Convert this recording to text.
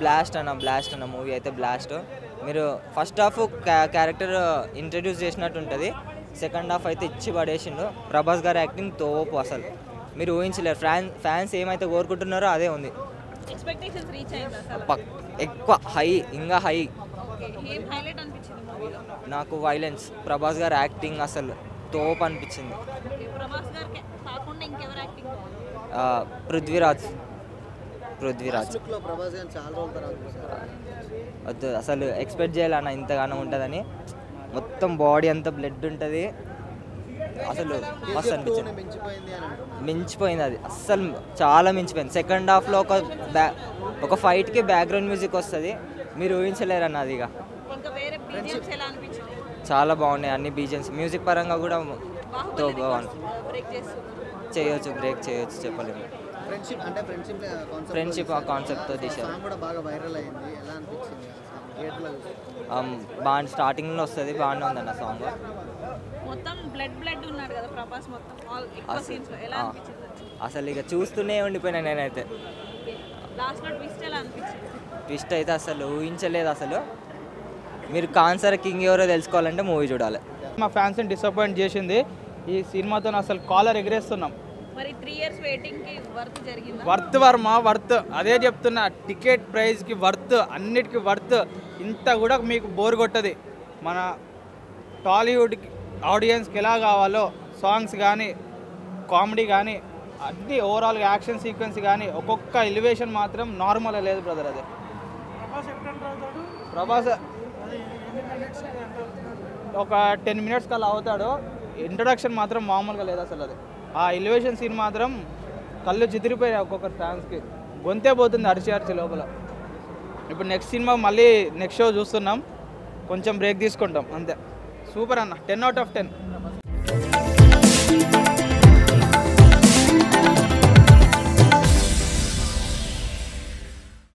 Blast అన్న movie అయితే blast. మీరు ఫస్ట్ హాఫ్ క్యారెక్టర్ ఇంట్రడ్యూస్ చేసినట్టు ఉంటుంది, సెకండ్ హాఫ్ అయితే ఇచ్చి పడేసిండు. ప్రభాస్ గారి యాక్టింగ్ తోపు, అసలు మీరు ఊహించలేరు. ఫ్యాన్స్ ఏమైతే కోరుకుంటున్నారో అదే ఉంది. ఎక్కువ హై, ఇంకా హై. నాకు వైలెన్స్, ప్రభాస్ గారి యాక్టింగ్ అసలు తోపు అనిపించింది. పృథ్వీరాజ్ వద్దు, అసలు ఎక్స్పెక్ట్ చేయాలన్న ఇంతగానో ఉంటుందని. మొత్తం బాడీ అంతా బ్లడ్ ఉంటుంది, అసలు మస్తు అనిపించింది. మించిపోయింది, అది అస్సలు చాలా మించిపోయింది. సెకండ్ హాఫ్లో ఒక ఫైట్కి బ్యాక్గ్రౌండ్ మ్యూజిక్ వస్తుంది, మీరు ఊహించలేరు అన్న. అది ఇక చాలా బాగున్నాయి అన్ని బీజిఎమ్స్. మ్యూజిక్ పరంగా కూడా బాగుంది. బ్రేక్ చేయొచ్చు, చెప్పలేము. ఫ్రెండ్షిప్ ఆ కాన్సెప్ట్తో తీశారు. బాగా స్టార్టింగ్లో వస్తుంది, బాగానే ఉందన్న సాంగ్. అసలు ఇక చూస్తూనే ఉండిపోయినా నేనైతే. ట్విస్ట్ అయితే అసలు ఊహించలేదు. అసలు మీరు కాన్సర్ కింగ్ ఎవరో తెలుసుకోవాలంటే మూవీ చూడాలి. మా ఫ్యాన్స్ని డిసప్పాయింట్ చేసింది ఈ సినిమాతో. అసలు కాలర్ ఎగరేస్తున్నాం. Worth Varma, worth. అదే చెప్తున్నా, టికెట్ ప్రైస్కి వర్త్, అన్నిటికీ వర్త్. ఇంత కూడా మీకు బోర్ కొట్టది. మన టాలీవుడ్కి ఆడియన్స్కి ఎలా కావాలో సాంగ్స్ కానీ, కామెడీ కానీ, అన్ని ఓవరాల్గా యాక్షన్ సీక్వెన్స్ కానీ, ఒక్కొక్క ఎలివేషన్ మాత్రం నార్మల్ లేదు బ్రదర్. అదే ప్రభాస్ ఒక 10 minutes కల్లా అవుతాడు. ఇంట్రడక్షన్ మాత్రం మామూలుగా లేదు అసలు. అది ఆ ఎలివేషన్ సీన్ మాత్రం కళ్ళు చిదిరిపోయాయి ఒక్కొక్కరు ఫ్యాన్స్కి. గొంతే పోతుంది అరిచి లోపల. ఇప్పుడు నెక్స్ట్ సినిమా మళ్ళీ నెక్స్ట్ షో చూస్తున్నాం, కొంచెం బ్రేక్ తీసుకుంటాం అంతే. సూపర్ అన్న, 10 out of 10.